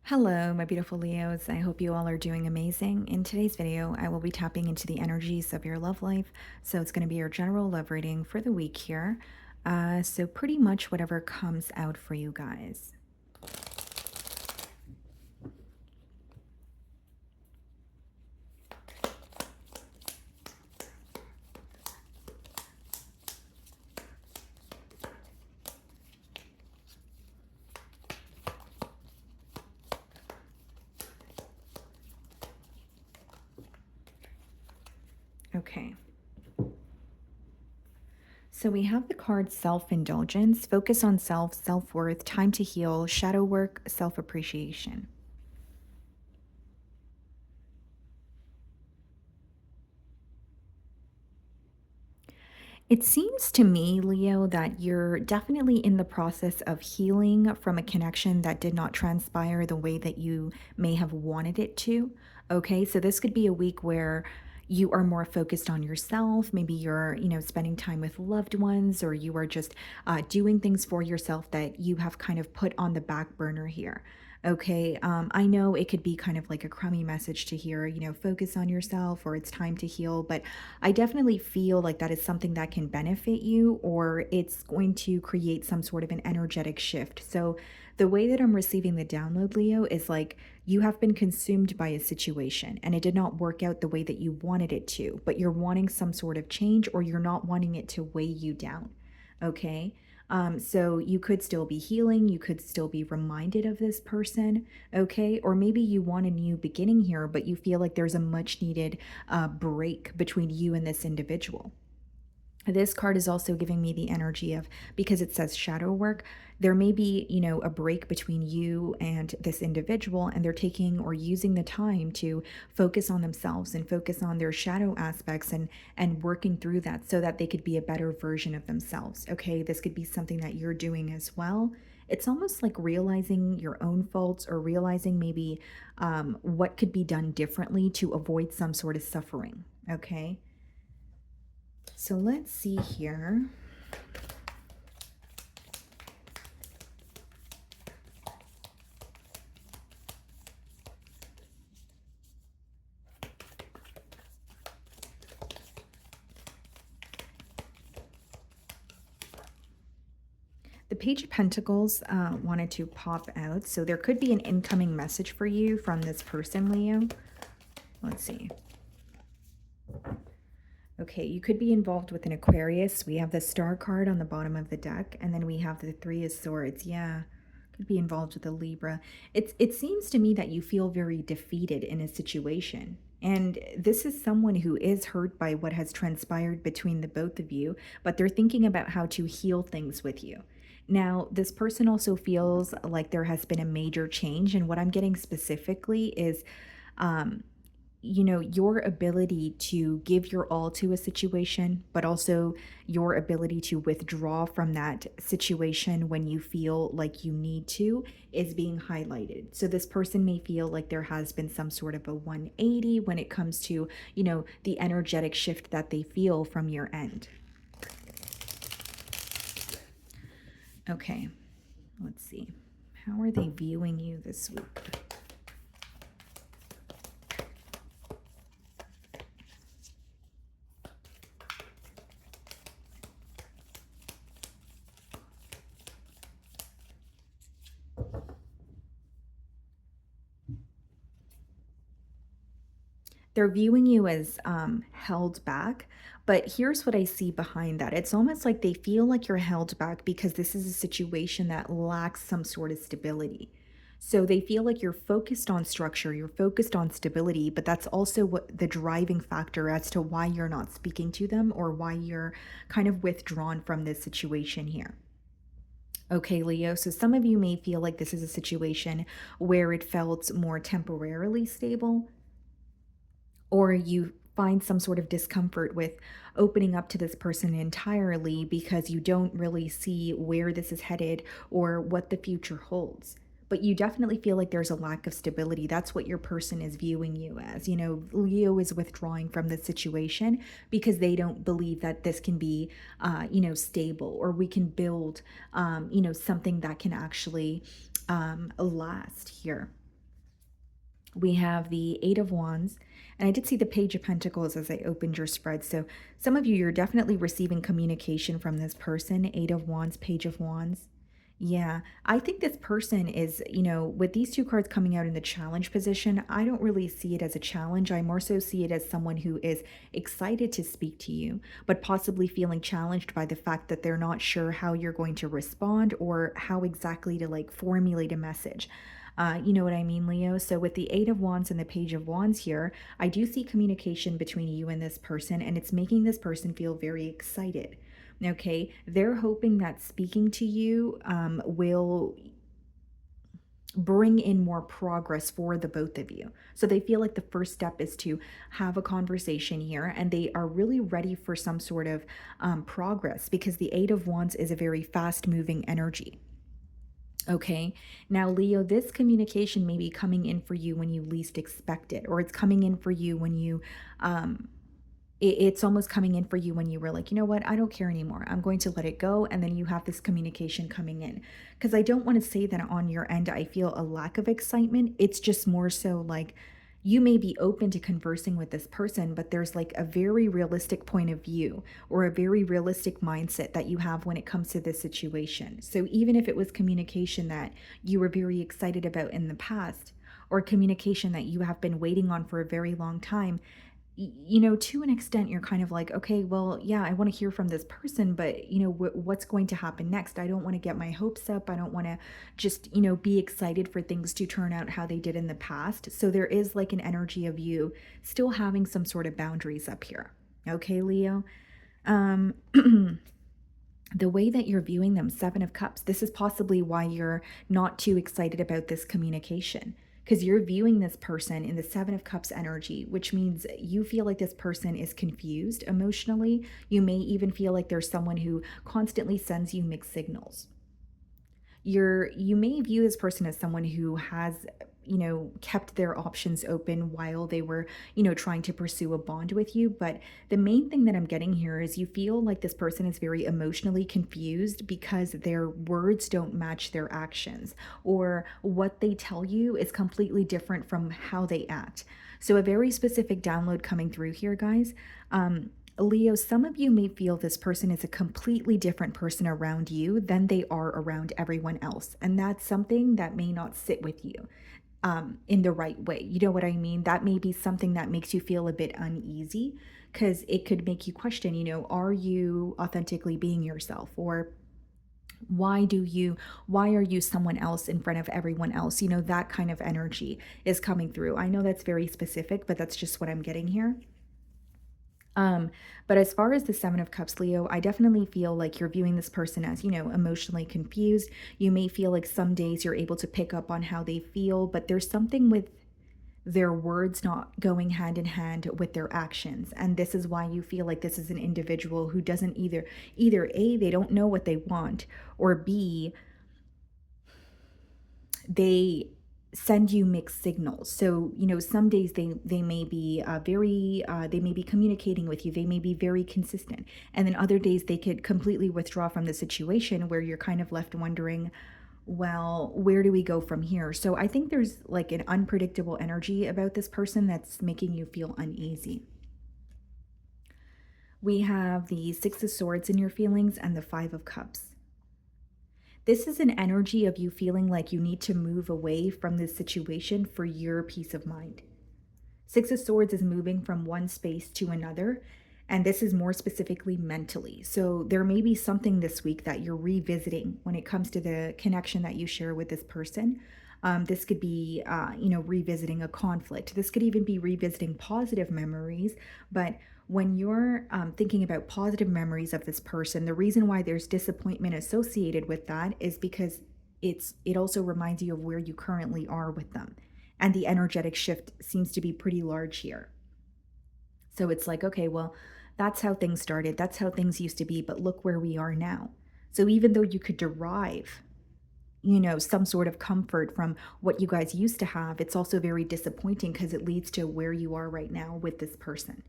Hello, my beautiful Leos. I hope you all are doing amazing. In today's video, I will be tapping into the energies of your love life. So it's going to be your general love reading for the week here. So pretty much whatever comes out for you guys. Okay. So we have the card self-indulgence, focus on self, self-worth, time to heal, shadow work, self-appreciation. It seems to me, Leo, that you're definitely in the process of healing from a connection that did not transpire the way that you may have wanted it to. Okay, so this could be a week where you are more focused on yourself. Maybe you're, spending time with loved ones, or you are just doing things for yourself that you have kind of put on the back burner here. Okay, I know it could be kind of like a crummy message to hear, focus on yourself or it's time to heal, but I definitely feel like that is something that can benefit you, or it's going to create some sort of an energetic shift. So, the way that I'm receiving the download, Leo, is like you have been consumed by a situation and it did not work out the way that you wanted it to, but you're wanting some sort of change or you're not wanting it to weigh you down. Okay. So you could still be healing, you could still be reminded of this person, okay? Or maybe you want a new beginning here, but you feel like there's a much needed break between you and this individual. This card is also giving me the energy of, because it says shadow work, there may be, a break between you and this individual, and they're taking or using the time to focus on themselves and focus on their shadow aspects and working through that so that they could be a better version of themselves. Okay, this could be something that you're doing as well. It's almost like realizing your own faults or realizing maybe what could be done differently to avoid some sort of suffering. Okay. So let's see here. The Page of Pentacles wanted to pop out. So there could be an incoming message for you from this person, Leo. Let's see. Okay, you could be involved with an Aquarius. We have the Star card on the bottom of the deck, and then we have the Three of Swords. Yeah, could be involved with a Libra. It seems to me that you feel very defeated in a situation. And this is someone who is hurt by what has transpired between the both of you, but they're thinking about how to heal things with you. Now, this person also feels like there has been a major change, and what I'm getting specifically is um, your ability to give your all to a situation, but also your ability to withdraw from that situation when you feel like you need to is being highlighted. So this person may feel like there has been some sort of a 180 when it comes to, the energetic shift that they feel from your end. Okay, let's see. How are they viewing you this week? They're viewing you as held back. But here's what I see behind that. It's almost like they feel like you're held back because this is a situation that lacks some sort of stability. So they feel like you're focused on structure, you're focused on stability, but that's also what the driving factor as to why you're not speaking to them or why you're kind of withdrawn from this situation here. Okay, Leo. So some of you may feel like this is a situation where it felt more temporarily stable, or you find some sort of discomfort with opening up to this person entirely because you don't really see where this is headed or what the future holds. But you definitely feel like there's a lack of stability. That's what your person is viewing you as. Leo is withdrawing from this situation because they don't believe that this can be, stable, or we can build, something that can actually last here. We have the Eight of Wands, and I did see the Page of Pentacles as I opened your spread. So some of you, you're definitely receiving communication from this person. Eight of Wands, Page of Wands. Yeah, I think this person is, with these two cards coming out in the challenge position, I don't really see it as a challenge. I more so see it as someone who is excited to speak to you, but possibly feeling challenged by the fact that they're not sure how you're going to respond or how exactly to like formulate a message. You know what I mean, Leo? So, with the Eight of Wands and the Page of Wands here, I do see communication between you and this person, and it's making this person feel very excited. Okay, they're hoping that speaking to you will bring in more progress for the both of you. So they feel like the first step is to have a conversation here, and they are really ready for some sort of progress because the Eight of Wands is a very fast moving energy. Okay. Now, Leo, this communication may be coming in for you when you least expect it, or it's coming in for you when um, it's almost coming in for you when you were like, you know what, I don't care anymore. I'm going to let it go. And then you have this communication coming in. Because I don't want to say that on your end, I feel a lack of excitement. It's just more so like you may be open to conversing with this person, but there's like a very realistic point of view or a very realistic mindset that you have when it comes to this situation. So even if it was communication that you were very excited about in the past, or communication that you have been waiting on for a very long time, to an extent, you're kind of like, okay, well, yeah, I want to hear from this person, but what's going to happen next? I don't want to get my hopes up. I don't want to just, be excited for things to turn out how they did in the past. So there is like an energy of you still having some sort of boundaries up here. Okay, Leo. Um, the way that you're viewing them, Seven of Cups, this is possibly why you're not too excited about this communication, because you're viewing this person in the Seven of Cups energy, which means you feel like this person is confused emotionally. You may even feel like there's someone who constantly sends you mixed signals. You may view this person as someone who has kept their options open while they were trying to pursue a bond with you. But the main thing that I'm getting here is you feel like this person is very emotionally confused because their words don't match their actions, or what they tell you is completely different from how they act. So a very specific download coming through here, guys. Leo, some of you may feel this person is a completely different person around you than they are around everyone else. And that's something that may not sit with you in the right way. You know what I mean? That may be something that makes you feel a bit uneasy because it could make you question, are you authentically being yourself? Or why are you someone else in front of everyone else? That kind of energy is coming through. I know that's very specific, but that's just what I'm getting here. Um, but as far as the Seven of Cups, Leo, I definitely feel like you're viewing this person as, emotionally confused. You may feel like some days you're able to pick up on how they feel, but there's something with their words not going hand in hand with their actions. And this is why you feel like this is an individual who doesn't either A, they don't know what they want, or B, they send you mixed signals. So some days they may be they may be communicating with you, they may be very consistent, and then other days they could completely withdraw from the situation where you're kind of left wondering, well, where do we go from here? So I think there's like an unpredictable energy about this person that's making you feel uneasy. We have the Six of Swords in your feelings and the Five of Cups. This is an energy of you feeling like you need to move away from this situation for your peace of mind. Six of Swords is moving from one space to another, and this is more specifically mentally. So there may be something this week that you're revisiting when it comes to the connection that you share with this person. This could be, revisiting a conflict. This could even be revisiting positive memories. But when you're thinking about positive memories of this person, the reason why there's disappointment associated with that is because it also reminds you of where you currently are with them. And the energetic shift seems to be pretty large here. So it's like, okay, well, that's how things started. That's how things used to be. But look where we are now. So even though you could derive some sort of comfort from what you guys used to have, it's also very disappointing because it leads to where you are right now with this person.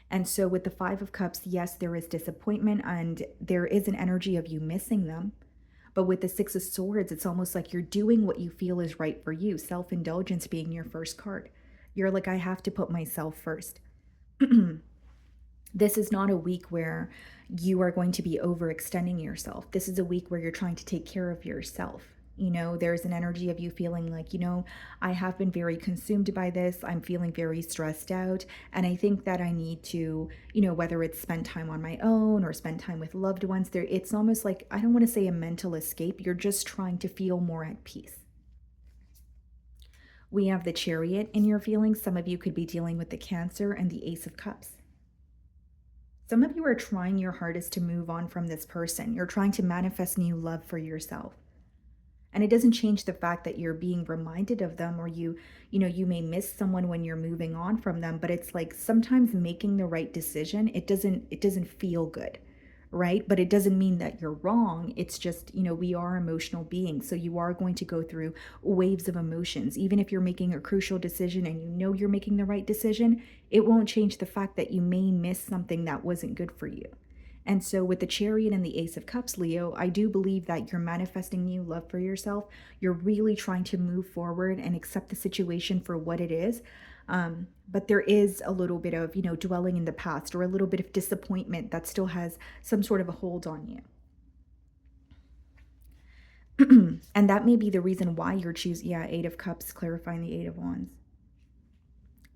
And so with the Five of Cups, yes, there is disappointment and there is an energy of you missing them. But with the Six of Swords, it's almost like you're doing what you feel is right for you, self indulgence being your first card. You're like, I have to put myself first. This is not a week where you are going to be overextending yourself. This is a week where you're trying to take care of yourself. There's an energy of you feeling like, I have been very consumed by this. I'm feeling very stressed out. And I think that I need to, whether it's spend time on my own or spend time with loved ones, it's almost like, I don't want to say a mental escape. You're just trying to feel more at peace. We have the Chariot in your feelings. Some of you could be dealing with the Cancer and the Ace of Cups. Some of you are trying your hardest to move on from this person. You're trying to manifest new love for yourself. And it doesn't change the fact that you're being reminded of them, or you may miss someone when you're moving on from them, but it's like sometimes making the right decision, it doesn't feel good, right? But it doesn't mean that you're wrong. It's just, we are emotional beings. So you are going to go through waves of emotions. Even if you're making a crucial decision and you're making the right decision, it won't change the fact that you may miss something that wasn't good for you. And so, with the Chariot and the Ace of Cups, Leo, I do believe that you're manifesting new love for yourself. You're really trying to move forward and accept the situation for what it is. But there is a little bit of, dwelling in the past, or a little bit of disappointment that still has some sort of a hold on you. And that may be the reason why you're choosing, Eight of Cups, clarifying the Eight of Wands.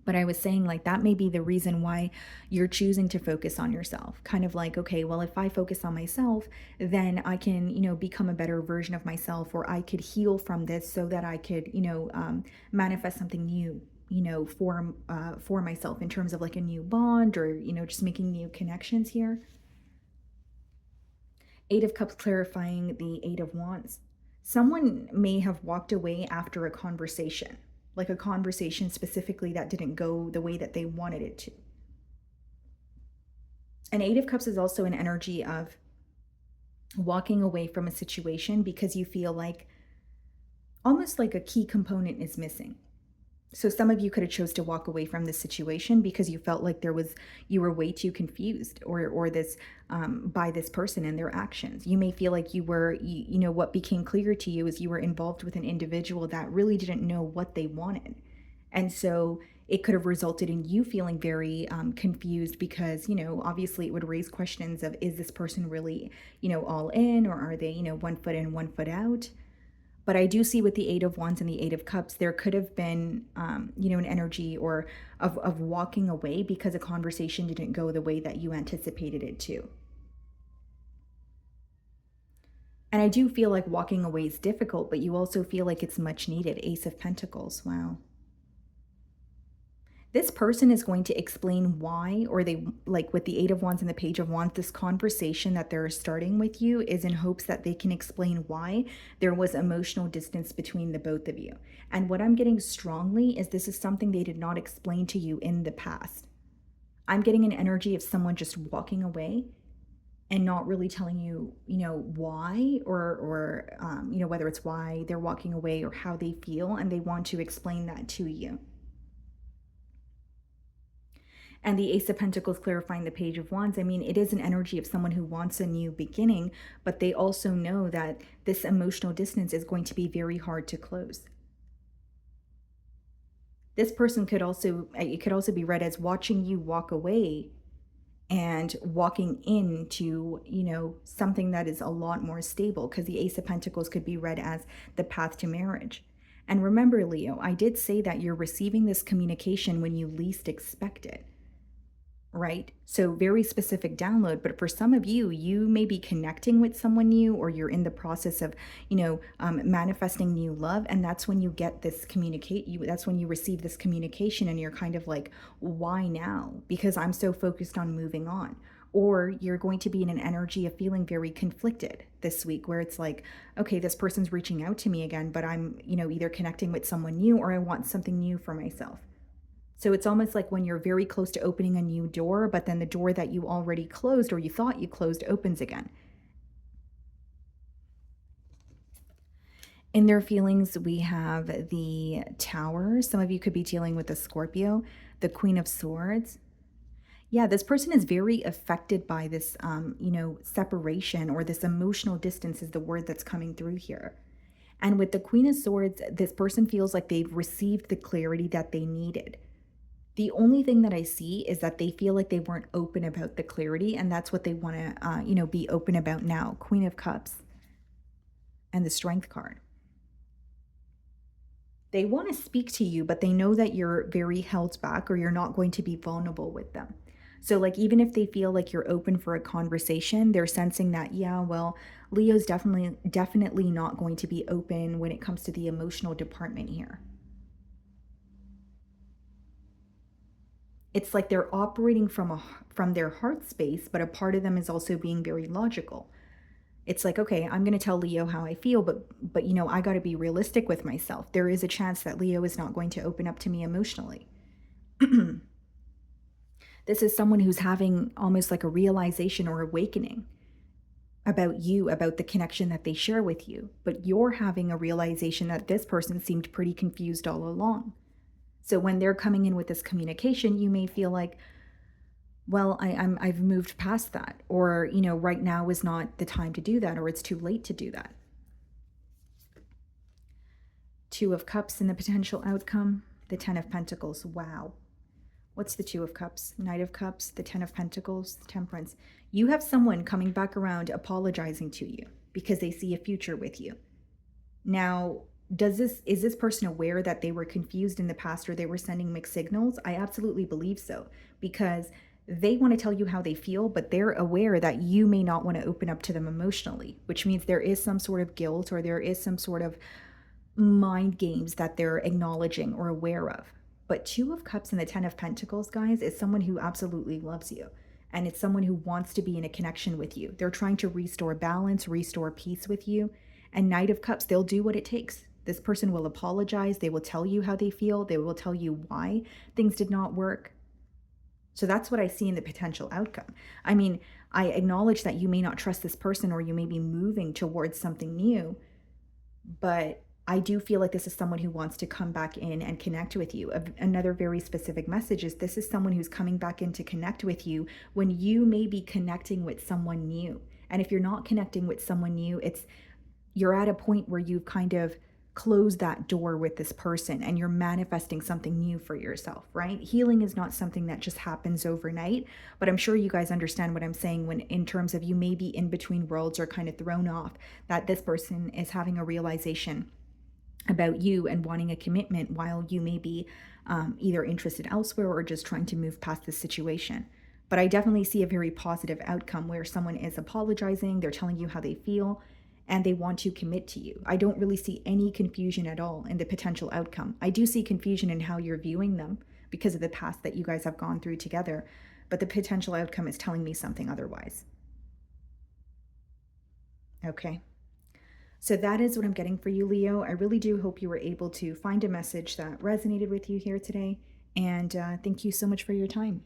But I was saying, like, that may be the reason why you're choosing to focus on yourself. Kind of like, okay, well, if I focus on myself, then I can, become a better version of myself, or I could heal from this so that I could, manifest something new, for myself in terms of like a new bond, or, just making new connections here. Eight of Cups clarifying the Eight of Wands. Someone may have walked away after a conversation, like a conversation specifically that didn't go the way that they wanted it to. And Eight of Cups is also an energy of walking away from a situation because you feel like almost like a key component is missing. So some of you could have chose to walk away from this situation because you felt like you were way too confused, or this by this person and their actions. You may feel like what became clear to you is you were involved with an individual that really didn't know what they wanted. And so it could have resulted in you feeling very confused because, obviously it would raise questions of, is this person really, all in, or are they, one foot in, one foot out? But I do see with the Eight of Wands and the Eight of Cups, there could have been, an energy or of walking away because a conversation didn't go the way that you anticipated it to. And I do feel like walking away is difficult, but you also feel like it's much needed. Ace of Pentacles. Wow. This person is going to explain why, or they, like with the Eight of Wands and the Page of Wands, this conversation that they're starting with you is in hopes that they can explain why there was emotional distance between the both of you. And what I'm getting strongly is this is something they did not explain to you in the past. I'm getting an energy of someone just walking away and not really telling you, why, or whether it's why they're walking away or how they feel, and they want to explain that to you. And the Ace of Pentacles clarifying the Page of Wands, I mean, it is an energy of someone who wants a new beginning, but they also know that this emotional distance is going to be very hard to close. This person it could also be read as watching you walk away and walking into, something that is a lot more stable, because the Ace of Pentacles could be read as the path to marriage. And remember, Leo, I did say that you're receiving this communication when you least expect it. Right? So very specific download, but for some of you, you may be connecting with someone new, or you're in the process of, manifesting new love. And that's when you get this that's when you receive this communication, and you're kind of like, why now? Because I'm so focused on moving on. Or you're going to be in an energy of feeling very conflicted this week, where it's like, okay, this person's reaching out to me again, but I'm, either connecting with someone new, or I want something new for myself. So it's almost like when you're very close to opening a new door, but then the door that you already closed, or you thought you closed, opens again. In their feelings, we have the Tower. Some of you could be dealing with a Scorpio, the Queen of Swords. Yeah, this person is very affected by this, separation, or this emotional distance is the word that's coming through here. And with the Queen of Swords, this person feels like they've received the clarity that they needed. The only thing that I see is that they feel like they weren't open about the clarity, and that's what they want to, be open about now. Queen of Cups and the Strength card. They want to speak to you, but they know that you're very held back, or you're not going to be vulnerable with them. So, like, even if they feel like you're open for a conversation, they're sensing that, yeah, well, Leo's definitely not going to be open when it comes to the emotional department here. It's like they're operating from their heart space, but a part of them is also being very logical. It's like, okay, I'm going to tell Leo how I feel, but I got to be realistic with myself. There is a chance that Leo is not going to open up to me emotionally. This is someone who's having almost like a realization or awakening about you, about the connection that they share with you. But you're having a realization that this person seemed pretty confused all along. So when they're coming in with this communication, you may feel like, well, I've moved past that, or right now is not the time to do that, or it's too late to do that. Two of Cups in the potential outcome, the Ten of Pentacles. Wow. What's the Two of Cups? Knight of Cups, the Ten of Pentacles, Temperance. You have someone coming back around apologizing to you because they see a future with you. Now, is this person aware that they were confused in the past, or they were sending mixed signals? I absolutely believe so, because they want to tell you how they feel, but they're aware that you may not want to open up to them emotionally, which means there is some sort of guilt, or there is some sort of mind games that they're acknowledging or aware of. But Two of Cups and the Ten of Pentacles, guys, is someone who absolutely loves you. And it's someone who wants to be in a connection with you. They're trying to restore balance, restore peace with you. And Knight of Cups, they'll do what it takes. This person will apologize. They will tell you how they feel. They will tell you why things did not work. So that's what I see in the potential outcome. I mean, I acknowledge that you may not trust this person, or you may be moving towards something new, but I do feel like this is someone who wants to come back in and connect with you. Another very specific message is this is someone who's coming back in to connect with you when you may be connecting with someone new. And if you're not connecting with someone new, you're at a point where you've kind of closed that door with this person, and you're manifesting something new for yourself, right? Healing is not something that just happens overnight, but I'm sure you guys understand what I'm saying when, in terms of, you may be in between worlds, or kind of thrown off, that this person is having a realization about you and wanting a commitment, while you may be either interested elsewhere, or just trying to move past the situation. But I definitely see a very positive outcome where someone is apologizing, they're telling you how they feel, and they want to commit to you. I don't really see any confusion at all in the potential outcome. I do see confusion in how you're viewing them because of the past that you guys have gone through together, but the potential outcome is telling me something otherwise. Okay. So that is what I'm getting for you, Leo. I really do hope you were able to find a message that resonated with you here today. And thank you so much for your time.